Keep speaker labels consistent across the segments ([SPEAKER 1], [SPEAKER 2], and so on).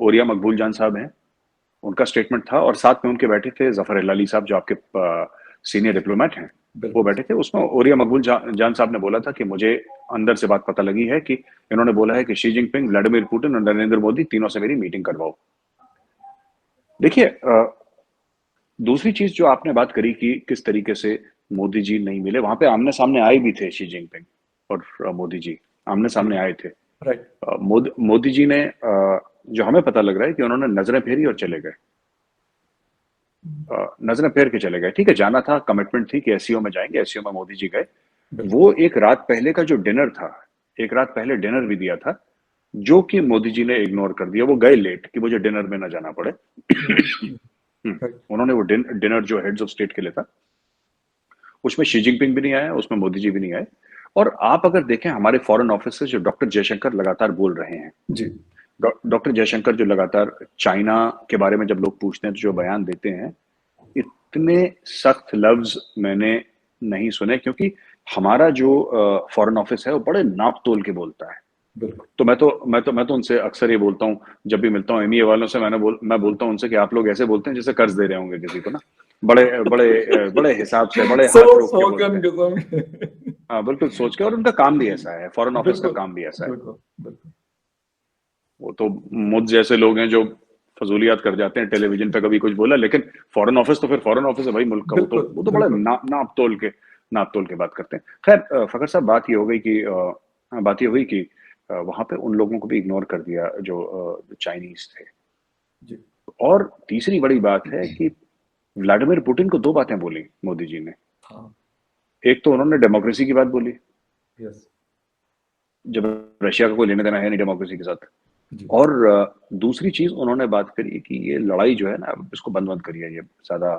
[SPEAKER 1] ओरिया मकबूल जान साहब हैं, उनका स्टेटमेंट था, और साथ में उनके बैठे थे जफर इलाली साहब जो आपके सीनियर डिप्लोमेट हैं, वो
[SPEAKER 2] बिल्कुल
[SPEAKER 1] बैठे थे। उसमें ओरिया मकबूल जान साहब ने बोला था कि मुझे अंदर से बात पता लगी है कि इन्होंने बोला है कि शी जिनपिंग, व्लादिमीर पुतिन और नरेंद्र मोदी तीनों से मेरी मीटिंग करवाओ। देखिए, दूसरी चीज जो आपने बात करी कि किस तरीके से मोदी जी नहीं मिले, वहां पे आमने सामने आए भी थे शी जिनपिंग और मोदी जी आमने
[SPEAKER 2] जी।
[SPEAKER 1] सामने आए थे।
[SPEAKER 2] राइट।
[SPEAKER 1] मोदी जी ने जो हमें पता लग रहा है कि उन्होंने नजरें फेरी और चले गए। नजरें फेर के चले गए। ठीक है, जाना था, कमिटमेंट थी कि एससीओ में जाएंगे, एससीओ में मोदी जी गए।
[SPEAKER 2] बिल्कुल
[SPEAKER 1] वो एक रात पहले का जो डिनर था, एक रात पहले डिनर भी दिया था, जो कि मोदी जी ने इग्नोर कर दिया। वो गए लेट कि मुझे डिनर में ना जाना पड़े।
[SPEAKER 2] राइट।
[SPEAKER 1] उन्होंने वो डिनर जो हेड्स ऑफ स्टेट के लिए था, उसमें शी जिनपिंग भी नहीं आया, उसमें मोदी जी भी नहीं आए। और आप अगर देखें हमारे फॉरेन ऑफिस से जो डॉक्टर जयशंकर लगातार बोल रहे हैं,
[SPEAKER 2] जी।
[SPEAKER 1] डॉक्टर जयशंकर जो लगातार चाइना के बारे में जब लोग पूछते हैं तो जो बयान देते हैं, इतने सख्त लफ्ज मैंने नहीं सुने, क्योंकि हमारा जो फॉरेन ऑफिस है वो बड़े नाप तोल के बोलता है।
[SPEAKER 2] बिल्कुल
[SPEAKER 1] तो मैं तो उनसे अक्सर ये बोलता हूँ, जब भी मिलता हूँ एमईए वालों से, मैं बोलता हूँ उनसे कि आप लोग ऐसे बोलते हैं जैसे कर्ज दे रहे होंगे किसी को ना, बड़े बड़े बड़े हिसाब से, बड़े हाथ
[SPEAKER 2] सोच
[SPEAKER 1] रोक के बोलते
[SPEAKER 2] सोगन
[SPEAKER 1] हैं।
[SPEAKER 2] कसम।
[SPEAKER 1] हाँ, बिल्कुल सोच के, और उनका काम भी ऐसा है, फॉरेन ऑफिस का
[SPEAKER 2] बिल्कुल
[SPEAKER 1] काम भी ऐसा है।
[SPEAKER 2] बिल्कुल बिल्कुल।
[SPEAKER 1] वो तो मुझ जैसे लोग हैं जो फजूलियात कर जाते हैं, टेलीविजन पे कभी कुछ बोला, लेकिन फॉरेन ऑफिस तो फिर फॉरेन ऑफिस है भाई मुल्क का।
[SPEAKER 2] बिल्कुल
[SPEAKER 1] वो तो बड़ा
[SPEAKER 2] बिल्कुल।
[SPEAKER 1] नाप तोल के बात करते हैं। खैर, फखर साहब, बात ये हो गई कि बात ये हुई कि वहां पे उन लोगों को भी इग्नोर कर दिया जो चाइनीज थे।
[SPEAKER 2] जी।
[SPEAKER 1] और तीसरी बड़ी बात है कि व्लादिमीर पुतिन को दो बातें बोली मोदी जी ने।
[SPEAKER 2] हाँ।
[SPEAKER 1] एक तो उन्होंने डेमोक्रेसी की बात बोली,
[SPEAKER 2] यस।
[SPEAKER 1] जब रशिया का कोई लेना देना है नहीं डेमोक्रेसी के साथ।
[SPEAKER 2] जी।
[SPEAKER 1] और दूसरी चीज उन्होंने बात करी कि ये लड़ाई जो है ना, इसको बंद बंद करिए ये ज्यादा।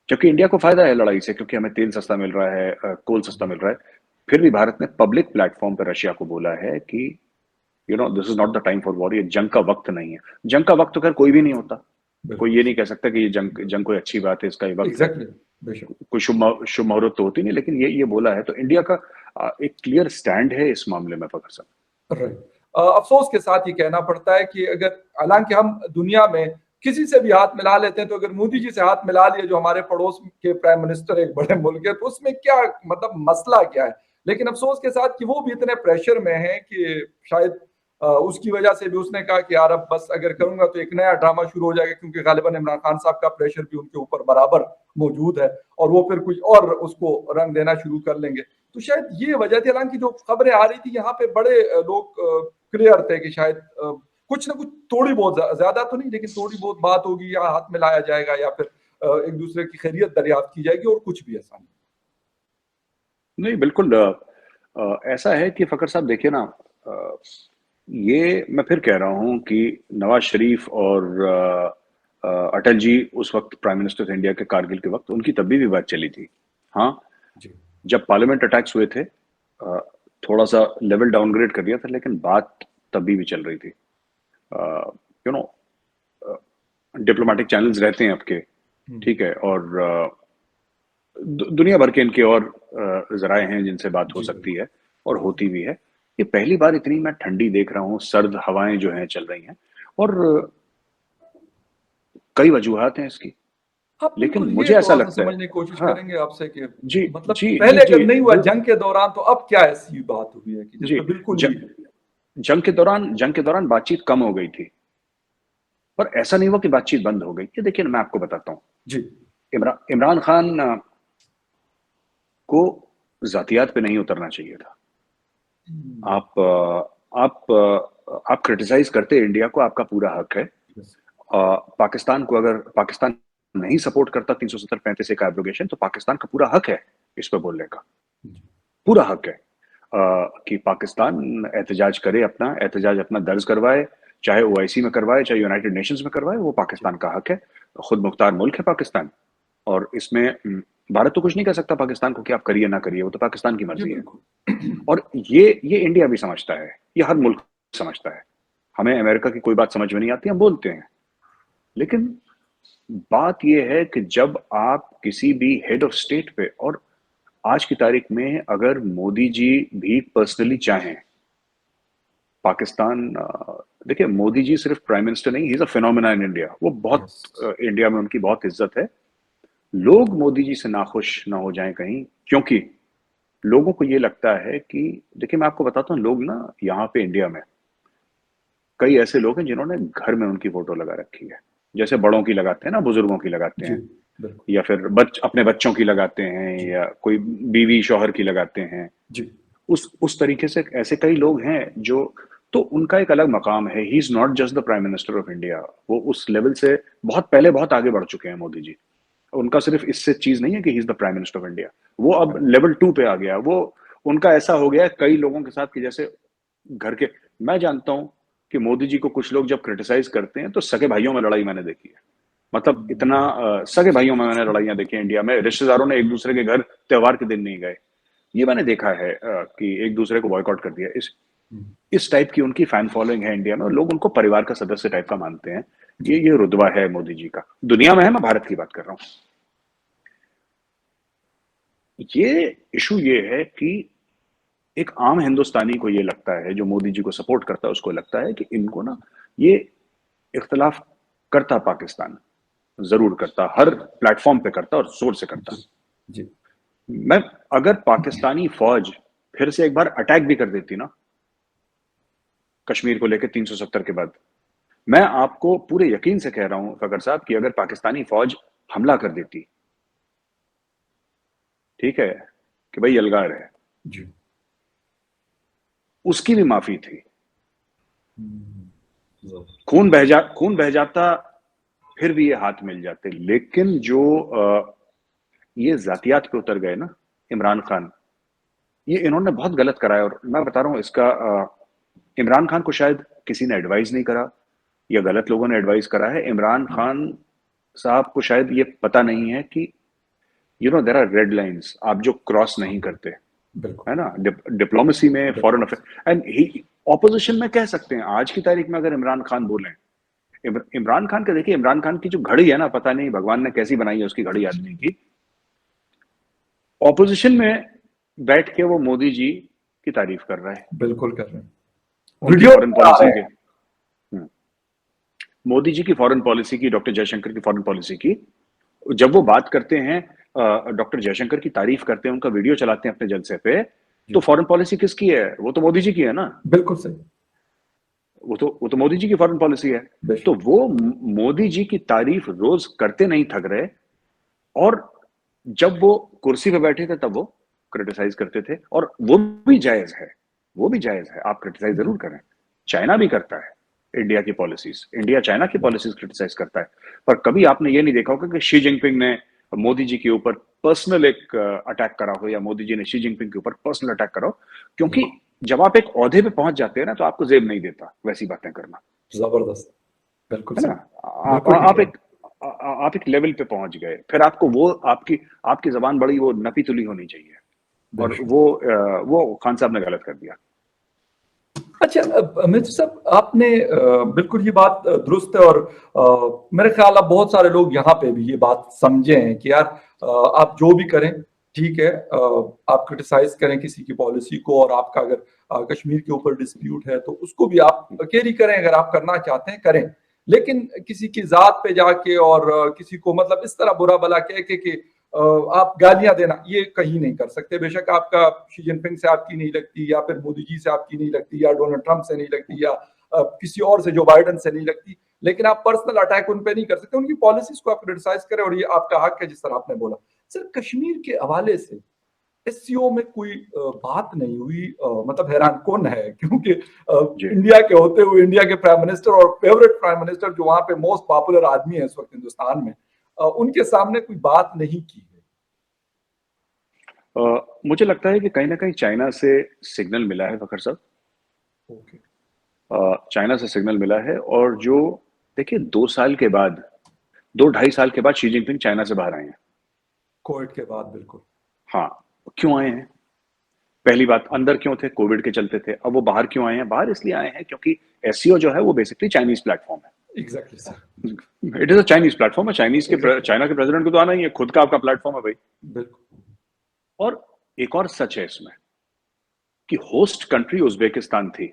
[SPEAKER 1] जबकि इंडिया को फायदा है लड़ाई से, क्योंकि हमें तेल सस्ता मिल रहा है, कोल सस्ता
[SPEAKER 2] जी।
[SPEAKER 1] मिल रहा है। फिर भी भारत ने पब्लिक प्लेटफॉर्म पर रशिया को बोला है कि this is not the time for war, ये जंग का वक्त नहीं है। जंग का वक्त तो खैर कोई भी नहीं होता, कोई
[SPEAKER 2] बिल्कुल।
[SPEAKER 1] ये नहीं कह सकता कि ये जंग जंग कोई अच्छी बात है, इसका ये वक्त है।
[SPEAKER 2] एग्जैक्टली। बेशक।
[SPEAKER 1] कोई शुभ मुहूर्त तो होती नहीं, लेकिन ये बोला है, तो इंडिया का एक क्लियर स्टैंड है इस मामले में, फखर साहब।
[SPEAKER 2] राइट। अफसोस के साथ ये कहना पड़ता है कि अगर हालांकि हम दुनिया में किसी से भी हाथ मिला लेते हैं, तो अगर मोदी जी से हाथ मिला लिए जो हमारे पड़ोस के प्राइम मिनिस्टर एक बड़े मुल्क है, तो उसमें क्या मतलब मसला क्या है। लेकिन अफसोस के साथ कि वो भी इतने प्रेशर में है कि शायद उसकी वजह से भी उसने कहा कि यार अब बस अगर करूंगा तो एक नया ड्रामा शुरू हो जाएगा, क्योंकि गालिबन इमरान खान साहब का प्रेशर भी उनके ऊपर बराबर मौजूद है, और वो फिर कुछ और उसको रंग देना शुरू कर लेंगे। तो शायद ये वजह थी। हालांकि जो खबरें आ रही थी यहाँ पे बड़े लोग क्लियर थे कि शायद कुछ ना कुछ थोड़ी बहुत, ज्यादा तो नहीं लेकिन थोड़ी बहुत बात होगी, या हाथ मिलाया जाएगा, या फिर एक दूसरे की खैरियत दरियाफ्त की जाएगी, और कुछ भी ऐसा नहीं।
[SPEAKER 1] नहीं, बिल्कुल ऐसा है कि फखर साहब देखिए ना, अ, ये मैं फिर कह रहा हूँ कि नवाज शरीफ और अटल जी उस वक्त प्राइम मिनिस्टर थे इंडिया के, कारगिल के वक्त उनकी तब भी बात चली थी। हाँ,
[SPEAKER 2] जी।
[SPEAKER 1] जब पार्लियामेंट अटैक्स हुए थे, थोड़ा सा लेवल डाउनग्रेड कर दिया था, लेकिन बात तभी भी चल रही थी। यू नो डिप्लोमेटिक चैनल्स रहते हैं आपके,
[SPEAKER 2] हम्म।
[SPEAKER 1] ठीक है, और दुनिया भर के इनके और जराए हैं जिनसे बात हो
[SPEAKER 2] जी
[SPEAKER 1] सकती
[SPEAKER 2] बिल्कुल।
[SPEAKER 1] है, और होती भी है। ये पहली बार इतनी मैं ठंडी देख रहा हूँ, सर्द हवाएं जो हैं चल रही हैं, और कई वजूहात हैं इसकी,
[SPEAKER 2] हाँ
[SPEAKER 1] लेकिन
[SPEAKER 2] बिल्कुल, ये
[SPEAKER 1] मुझे ऐसा
[SPEAKER 2] थोड़ा सा
[SPEAKER 1] लगता है।
[SPEAKER 2] समझने की कोशिश
[SPEAKER 1] हाँ,
[SPEAKER 2] करेंगे आपसे कि
[SPEAKER 1] जी
[SPEAKER 2] मतलब
[SPEAKER 1] जी जी
[SPEAKER 2] पहले
[SPEAKER 1] जी,
[SPEAKER 2] अगर नहीं हुआ जंग के दौरान, तो अब क्या ऐसी बात हुई है कि
[SPEAKER 1] जी,
[SPEAKER 2] जिसमें बिल्कुल
[SPEAKER 1] ज,
[SPEAKER 2] ही।
[SPEAKER 1] जंग के दौरान बातचीत कम हो गई थी, पर ऐसा नहीं हुआ कि बातचीत बंद हो गई। ये देखिए ना, मैं आपको बताता हूँ।
[SPEAKER 2] जी।
[SPEAKER 1] इमरान खान को जातियात पे नहीं उतरना चाहिए था।
[SPEAKER 2] हम्म।
[SPEAKER 1] आप आप क्रिटिसाइज करते इंडिया को, आपका पूरा हक है।
[SPEAKER 2] यस।
[SPEAKER 1] पाकिस्तान को, अगर पाकिस्तान नहीं सपोर्ट करता 370-35 का एब्रोगेशन, तो पाकिस्तान का पूरा हक है इस पर बोलने का,
[SPEAKER 2] जी।
[SPEAKER 1] पूरा हक है कि पाकिस्तान एहतजाज करे, अपना एहतजाज अपना दर्ज करवाए, चाहे ओआईसी में करवाए, चाहे यूनाइटेड नेशंस में करवाए, वो
[SPEAKER 2] जी।
[SPEAKER 1] पाकिस्तान का हक है। खुद मुख्तार मुल्क है पाकिस्तान, और इसमें भारत तो कुछ नहीं कह सकता पाकिस्तान को कि आप करिए ना करिए, वो तो पाकिस्तान की
[SPEAKER 2] जी
[SPEAKER 1] मर्जी है।
[SPEAKER 2] बिल्कुल।
[SPEAKER 1] और ये इंडिया भी समझता है, ये हर मुल्क समझता है। हमें अमेरिका की कोई बात समझ में नहीं आती, हम बोलते हैं, लेकिन बात यह है कि जब आप किसी भी हेड ऑफ स्टेट पे, और आज की तारीख में अगर मोदी जी भी पर्सनली चाहें पाकिस्तान देखिए मोदी जी सिर्फ प्राइम मिनिस्टर नहीं, he is a phenomena in India. वो बहुत
[SPEAKER 2] यस।
[SPEAKER 1] इंडिया में उनकी बहुत इज्जत है। लोग मोदी जी से नाखुश ना हो जाएं कहीं, क्योंकि लोगों को ये लगता है कि, देखिए मैं आपको बताता हूँ, लोग ना यहाँ पे इंडिया में कई ऐसे लोग हैं जिन्होंने घर में उनकी फोटो लगा रखी है, जैसे बड़ों की लगाते हैं ना, बुजुर्गों की लगाते
[SPEAKER 2] जी
[SPEAKER 1] हैं,
[SPEAKER 2] बिल्कुल।
[SPEAKER 1] या फिर अपने बच्चों की लगाते हैं,
[SPEAKER 2] जी।
[SPEAKER 1] या कोई बीवी शौहर की लगाते हैं।
[SPEAKER 2] जी।
[SPEAKER 1] उस तरीके से ऐसे कई लोग हैं जो, तो उनका एक अलग मकाम है। He is not just the prime minister of India. वो उस लेवल से बहुत पहले बहुत आगे बढ़ चुके हैं मोदी जी। उनका सिर्फ इससे चीज नहीं है कि he is the prime minister of India, वो अब लेवल 2 पे आ गया। वो उनका ऐसा हो गया है कई लोगों के साथ कि जैसे घर के, मैं जानता हूं कि मोदी जी को कुछ लोग जब क्रिटिसाइज करते हैं तो सगे भाइयों में लड़ाई मैंने देखी है। मतलब इतना सगे भाइयों में मैंने लड़ाइयां देखी हैं इंडिया में, रिश्तेदारों ने एक दूसरे के घर त्योहार के दिन नहीं गए। ये मैंने देखा है कि एक दूसरे को बॉयकॉट कर दिया। इस टाइप की उनकी फैन फॉलोइंग है इंडिया में, और लोग उनको परिवार का सदस्य टाइप का मानते हैं।
[SPEAKER 2] जी।
[SPEAKER 1] ये रुतबा है मोदी जी का दुनिया में है, मैं भारत की बात कर रहा हूँ। ये इशू ये है कि एक आम हिंदुस्तानी को ये लगता है, जो मोदी जी को सपोर्ट करता है उसको लगता है कि इनको ना, ये इख्तलाफ करता पाकिस्तान, जरूर करता, हर प्लेटफॉर्म पे करता और जोर से करता।
[SPEAKER 2] जी। जी।
[SPEAKER 1] मैं, अगर पाकिस्तानी फौज फिर से एक बार अटैक भी कर देती ना कश्मीर को लेकर 370 के बाद, मैं आपको पूरे यकीन से कह रहा हूं फकर साहब कि अगर पाकिस्तानी फौज हमला कर देती, ठीक है, कि भाई यलगार है,
[SPEAKER 2] जी।
[SPEAKER 1] उसकी भी माफी थी,
[SPEAKER 2] जरूर।
[SPEAKER 1] खून बह जाता, फिर भी ये हाथ मिल जाते। लेकिन जो ये जातियात पे उतर गए ना इमरान खान, ये इन्होंने बहुत गलत करा है। और मैं बता रहा हूँ इसका, इमरान खान को शायद किसी ने एडवाइस नहीं करा, या गलत लोगों ने एडवाइस करा है। इमरान खान साहब को शायद ये पता नहीं है कि देयर आर रेड लाइंस, आप जो क्रॉस नहीं करते,
[SPEAKER 2] बिल्कुल।
[SPEAKER 1] है ना, डिप्लोमेसी में, फॉरेन
[SPEAKER 2] बिल्कुल।
[SPEAKER 1] अफेयर एंड ही, ऑपोजिशन में कह सकते हैं आज की तारीख में। अगर इमरान खान बोले, इमरान खान का देखिए, इमरान खान की जो घड़ी है ना, पता नहीं भगवान ने कैसी बनाई है उसकी घड़ी आदमी की। ऑपोजिशन में बैठ के वो मोदी जी की तारीफ कर रहा है,
[SPEAKER 2] बिल्कुल कर रहे हैं।
[SPEAKER 1] उनकी
[SPEAKER 2] वीडियो
[SPEAKER 1] फॉरेन
[SPEAKER 2] आ
[SPEAKER 1] पॉलिसी
[SPEAKER 2] रहे
[SPEAKER 1] के,
[SPEAKER 2] हैं।
[SPEAKER 1] मोदी जी की फॉरेन पॉलिसी की, डॉक्टर जयशंकर की फॉरेन पॉलिसी की, जब वो बात करते हैं, डॉक्टर जयशंकर की तारीफ करते हैं, उनका वीडियो चलाते हैं अपने जलसे पे, तो
[SPEAKER 2] जी।
[SPEAKER 1] फॉरेन पॉलिसी किसकी है? वो तो मोदी जी की है ना।
[SPEAKER 2] बिल्कुल सही।
[SPEAKER 1] वो तो मोदी जी की फॉरेन पॉलिसी है। तो
[SPEAKER 2] बेशक।
[SPEAKER 1] वो मोदी जी की तारीफ रोज करते नहीं थक रहे, और जब वो कुर्सी पे बैठे थे तब वो क्रिटिसाइज करते थे, और वो भी जायज है, वो भी जायज है, आप क्रिटिसाइज
[SPEAKER 2] जी।
[SPEAKER 1] जरूर करें। चाइना भी करता है इंडिया की पॉलिसीज, इंडिया चाइना की
[SPEAKER 2] बिल्कुल।
[SPEAKER 1] पॉलिसीज क्रिटिसाइज करता है। पर कभी आपने ये नहीं देखा होगा कि शी जिनपिंग ने मोदी जी के ऊपर पर्सनल एक अटैक करा हो, या मोदी जी ने शी जिनपिंग के ऊपर पर्सनल अटैक करा हो। क्योंकि
[SPEAKER 2] बिल्कुल।
[SPEAKER 1] जब आप एक ओहदे पे पहुंच जाते हैं ना, तो आपको जेब नहीं देता वैसी बातें करना,
[SPEAKER 2] जबरदस्त। बिल्कुल
[SPEAKER 1] है ना।
[SPEAKER 2] सही।
[SPEAKER 1] आप
[SPEAKER 2] बिल्कुल ठीक
[SPEAKER 1] आप
[SPEAKER 2] है।
[SPEAKER 1] एक आप एक लेवल पे पहुंच गए, फिर आपको वो आपकी आपकी जबान बड़ी वो नपी तुली होनी चाहिए। और
[SPEAKER 2] बेशक।
[SPEAKER 1] वो खान साहब ने गलत कर दिया।
[SPEAKER 2] अच्छा, मिर्च साहब आपने बिल्कुल ये बात दुरुस्त है, और मेरे ख्याल आप बहुत सारे लोग यहाँ पे भी ये बात समझे हैं कि यार आप जो भी करें ठीक है, आप क्रिटिसाइज करें किसी की पॉलिसी को, और आपका अगर कश्मीर के ऊपर डिस्प्यूट है तो उसको भी आप कैरी करें, अगर आप करना चाहते हैं करें। लेकिन किसी की जात पे जाके और किसी को मतलब इस तरह बुरा भला कह के आप गालियां देना, ये कहीं नहीं कर सकते। बेशक आपका शी जिनपिंग से आपकी नहीं लगती, या फिर मोदी जी से आपकी नहीं लगती, या डोनाल्ड ट्रंप से नहीं लगती, या किसी और से, जो बाइडन से नहीं लगती, लेकिन आप पर्सनल अटैक उन पे नहीं कर सकते। उनकी पॉलिसीज को आप क्रिटिसाइज करें, और ये आपका हक है, जिस तरह आपने बोला। सर, कश्मीर के हवाले से एससीओ में कोई बात नहीं हुई, मतलब हैरान कौन है, क्योंकि
[SPEAKER 1] जी।
[SPEAKER 2] इंडिया के होते हुए, इंडिया के प्राइम मिनिस्टर और फेवरेट प्राइम मिनिस्टर जो वहां पे मोस्ट पॉपुलर आदमी है इस वक्त हिंदुस्तान में, उनके सामने कोई बात नहीं की है।
[SPEAKER 1] मुझे लगता है कि कहीं ना कहीं चाइना से सिग्नल मिला है फखर साहब।
[SPEAKER 2] ओके।
[SPEAKER 1] चाइना से सिग्नल मिला है, और जो, देखिए 2 साल के बाद, 2 ढाई साल के बाद शी जिनपिंग चाइना से बाहर आए हैं।
[SPEAKER 2] कोविड के बाद, बिल्कुल।
[SPEAKER 1] हाँ, क्यों आए हैं? पहली बात, अंदर क्यों थे? कोविड के चलते थे। अब वो बाहर क्यों आए हैं? बाहर इसलिए आए हैं क्योंकि एससीओ जो है वो बेसिकली चाइनीज प्लेटफॉर्म है।
[SPEAKER 2] Exactly sir.
[SPEAKER 1] It is a Chinese platform है।
[SPEAKER 2] एग्जैक्टली।
[SPEAKER 1] चाइना के प्रेसिडेंट को तो आना ही है, खुद का आपका प्लेटफॉर्म है भाई।
[SPEAKER 2] बिल्कुल।
[SPEAKER 1] और एक और सच है इसमें कि होस्ट कंट्री उज्बेकिस्तान थी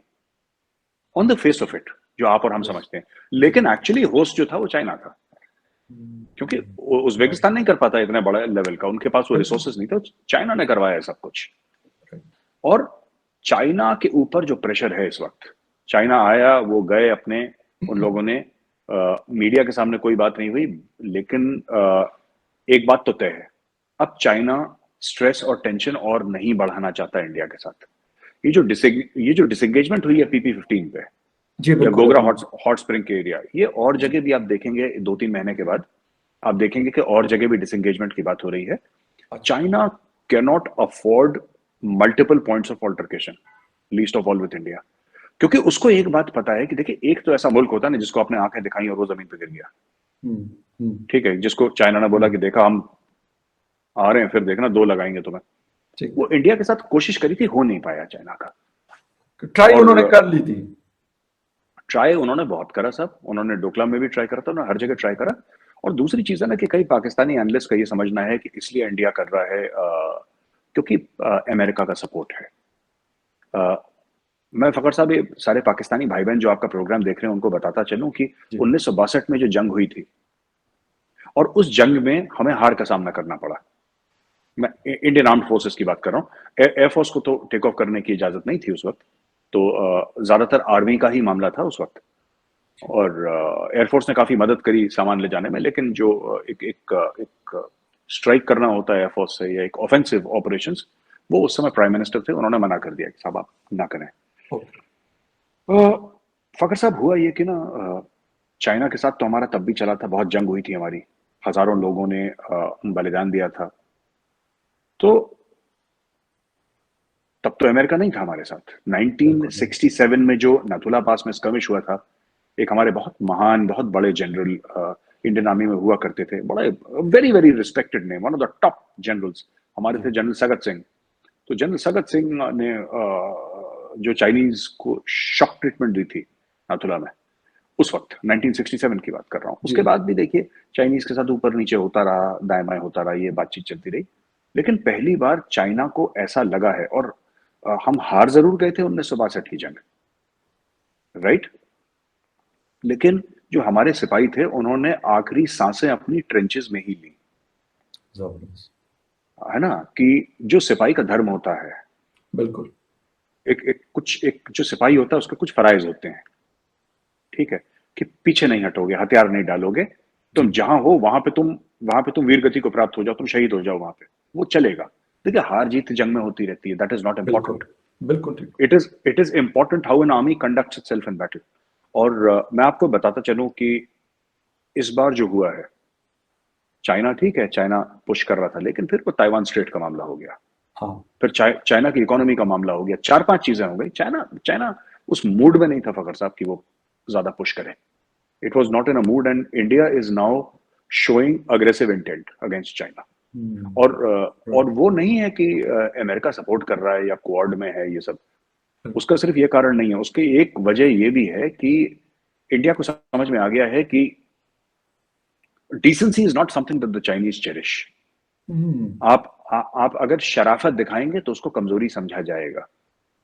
[SPEAKER 1] on the face of it, जो आप और हम समझते हैं, लेकिन एक्चुअली होस्ट जो था वो चाइना था, क्योंकि उज्बेकिस्तान नहीं कर पाता इतने बड़ा लेवल का, उनके पास वो रिसोर्सेज नहीं थे, चाइना ने करवाया सब कुछ। और चाइना के ऊपर जो प्रेशर है इस वक्त, चाइना आया, वो गए अपने, उन लोगों ने मीडिया के सामने कोई बात नहीं हुई, लेकिन एक बात तो तय है, अब चाइना स्ट्रेस और टेंशन और नहीं बढ़ाना चाहता इंडिया के साथ। ये जो डिसएंगेजमेंट हुई है PP-15 पे, या गोगरा हॉट स्प्रिंग के एरिया, ये और जगह भी आप देखेंगे 2-3 महीने के बाद आप देखेंगे कि और जगह भी डिसएंगेजमेंट की बात हो रही है। China can not afford multiple points of altercation, least of all with India, क्योंकि उसको एक बात पता है कि देखिए, एक तो ऐसा मुल्क होता है ना जिसको आपने आंखें दिखाई और वो जमीन पे गिर गया, ठीक है, जिसको चाइना ने बोला कि देखा हम आ रहे हैं, फिर देखना 2 लगाएंगे तुम्हें। वो इंडिया के साथ कोशिश करी थी, हो नहीं पाया चाइना का।
[SPEAKER 2] ट्राई उन्होंने कर ली थी,
[SPEAKER 1] ट्राई उन्होंने बहुत करा सब, उन्होंने डोकलाम में भी ट्राई करा था, उन्होंने हर जगह ट्राई करा। और दूसरी चीज है ना कि कई पाकिस्तानी एनालिस्ट का ये समझना है कि इसलिए इंडिया कर रहा है क्योंककि अमेरिका का सपोर्ट है। मैं फखर साहब, ये सारे पाकिस्तानी भाई बहन जो आपका प्रोग्राम देख रहे हैं उनको बताता चलूं कि 1962 में जो जंग हुई थी, और उस जंग में हमें हार का सामना करना पड़ा। मैं इंडियन आर्म्ड फोर्सेस की बात कर रहा हूँ, एयरफोर्स को तो टेक ऑफ करने की इजाजत नहीं थी उस वक्त, तो ज्यादातर आर्मी का ही मामला था उस वक्त, और एयरफोर्स ने काफी मदद करी सामान ले जाने में, लेकिन जो एक स्ट्राइक करना होता है एयरफोर्स से, या एक ऑफेंसिव ऑपरेशंस, वो उस समय प्राइम मिनिस्टर थे, उन्होंने मना कर दिया कि साहब आप ना करें। फखर साहब, हुआ ये कि ना चाइना के साथ तो हमारा तब भी चला था, बहुत जंग हुई थी हमारी, हजारों लोगों ने बलिदान दिया था, तो तब तो अमेरिका नहीं था हमारे साथ। 1967 में जो नथुला पास में स्कर्मिश हुआ था, एक हमारे बहुत महान, बहुत बड़े जनरल इंडियन आर्मी में हुआ करते थे, बड़े very very respected name, one of the top generals हमारे थे, जनरल सगत सिंह। तो जनरल सगत सिंह ने जो चाइनीज को शॉक ट्रीटमेंट दी थी नथुला में उस वक्त, 1967 की बात कर रहा हूँ, उसके बाद भी देखिए चाइनीज के साथ ऊपर नीचे होता रहा, दाएं बाएं होता रहा, ये बातचीत चलती रही, लेकिन पहली बार चाइना को ऐसा लगा है, और हम हार जरूर गए थे 1962 की जंग, राइट, लेकिन जो हमारे सिपाही थे उन्होंने आखिरी सांसें अपनी ट्रेंचेस में ही ली, है ना, कि जो सिपाही का धर्म होता है,
[SPEAKER 2] बिल्कुल,
[SPEAKER 1] एक जो सिपाही होता है उसके कुछ फराइज होते हैं, ठीक है, कि पीछे नहीं हटोगे, हथियार नहीं डालोगे, तुम जहां हो वहां पे तुम वीर गति को प्राप्त हो जाओ, तुम शहीद हो जाओ वहां पे, वो चलेगा। देखिए, हार जीत जंग में होती रहती है, दैट इज नॉट इम्पोर्टेंट,
[SPEAKER 2] बिल्कुल,
[SPEAKER 1] it is important how an army conducts itself in battle. और मैं आपको बताता चलूं कि इस बार जो हुआ है, चाइना, ठीक है, चाइना पुश कर रहा था, लेकिन फिर वो ताइवान स्ट्रेट का मामला हो गया,
[SPEAKER 2] हाँ,
[SPEAKER 1] फिर चाइना की इकोनॉमी का मामला हो गया, 4-5 चीजें हो गई। चाइना उस मूड में नहीं था फखर साहब कि वो ज्यादा पुश करे, it was not in a mood, and India is now showing aggressive intent against China. और वो नहीं है कि अमेरिका सपोर्ट कर रहा है या क्वाड में है, ये सब उसका सिर्फ ये कारण नहीं है, उसकी एक वजह ये भी है कि इंडिया को समझ में आ गया है कि decency is not something that the Chinese cherish. आप अगर शराफत दिखाएंगे तो उसको कमजोरी समझा जाएगा,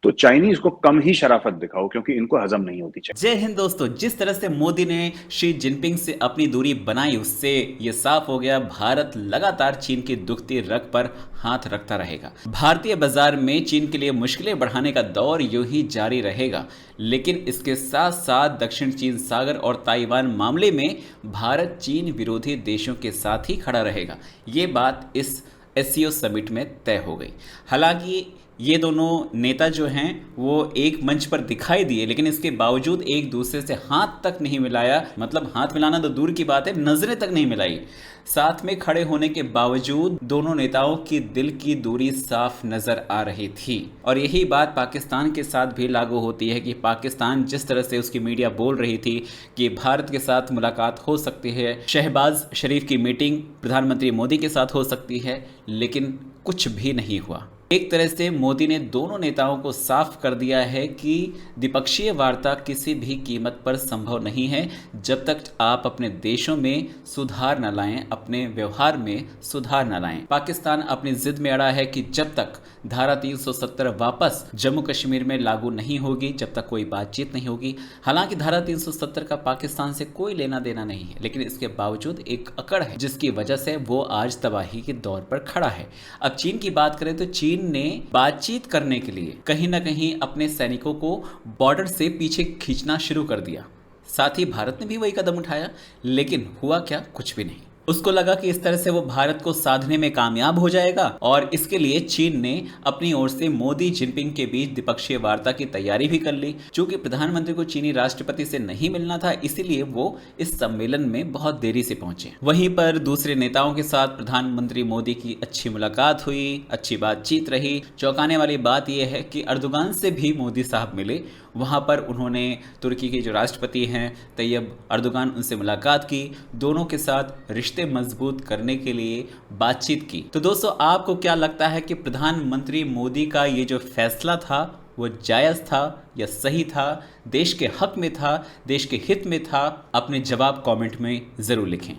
[SPEAKER 1] तो चाइनीज को कम ही शराफत दिखाओ, क्योंकि इनको हजम नहीं होती।
[SPEAKER 3] जय हिंद दोस्तों, जिस तरह से मोदी ने शी जिनपिंग से अपनी दूरी बनाई, उससे ये साफ हो गया भारत लगातार चीन की दुखती रग पर हाथ रखता रहेगा। भारतीय बाजार में चीन के लिए मुश्किलें बढ़ाने का दौर यूं ही जारी रहेगा, लेकिन इसके साथ साथ दक्षिण चीन सागर और ताइवान मामले में भारत चीन विरोधी देशों के साथ ही खड़ा रहेगा। ये बात इस SCO समिट में तय हो गई। हालांकि ये दोनों नेता जो हैं वो एक मंच पर दिखाई दिए, लेकिन इसके बावजूद एक दूसरे से हाथ तक नहीं मिलाया, मतलब हाथ मिलाना तो दूर की बात है, नजरें तक नहीं मिलाई। साथ में खड़े होने के बावजूद दोनों नेताओं की दिल की दूरी साफ नजर आ रही थी। और यही बात पाकिस्तान के साथ भी लागू होती है कि पाकिस्तान जिस तरह से उसकी मीडिया बोल रही थी कि भारत के साथ मुलाकात हो सकती है, शहबाज शरीफ की मीटिंग प्रधानमंत्री मोदी के साथ हो सकती है, लेकिन कुछ भी नहीं हुआ। एक तरह से मोदी ने दोनों नेताओं को साफ कर दिया है कि द्विपक्षीय वार्ता किसी भी कीमत पर संभव नहीं है जब तक आप अपने देशों में सुधार न लाएं, अपने व्यवहार में सुधार न लाएं। पाकिस्तान अपनी जिद में अड़ा है कि जब तक धारा 370 वापस जम्मू कश्मीर में लागू नहीं होगी, जब तक कोई बातचीत नहीं होगी। हालांकि धारा 370 का पाकिस्तान से कोई लेना देना नहीं है, लेकिन इसके बावजूद एक अकड़ है जिसकी वजह से वो आज तबाही के दौर पर खड़ा है। अब चीन की बात करें तो चीन ने बातचीत करने के लिए कहीं ना कहीं अपने सैनिकों को बॉर्डर से पीछे खींचना शुरू कर दिया। साथ ही भारत ने भी वही कदम उठाया, लेकिन हुआ क्या? कुछ भी नहीं। उसको लगा कि इस तरह से वो भारत को साधने में कामयाब हो जाएगा और इसके लिए चीन ने अपनी ओर से मोदी जिनपिंग के बीच द्विपक्षीय वार्ता की तैयारी भी कर ली। चूंकि प्रधानमंत्री को चीनी राष्ट्रपति से नहीं मिलना था, इसीलिए वो इस सम्मेलन में बहुत देरी से पहुंचे। वहीं पर दूसरे नेताओं के साथ प्रधानमंत्री मोदी की अच्छी मुलाकात हुई, अच्छी बातचीत रही। चौंकाने वाली बात यह है कि अर्दोगान से भी मोदी साहब मिले। वहां पर उन्होंने तुर्की के जो राष्ट्रपति हैं तैयब अर्दोगान, उनसे मुलाकात की। दोनों के साथ रिश्ते मजबूत करने के लिए बातचीत की। तो दोस्तों, आपको क्या लगता है कि प्रधानमंत्री मोदी का ये जो फैसला था वो जायज़ था या सही था, देश के हक में था, देश के हित में था? अपने जवाब कमेंट में ज़रूर लिखें।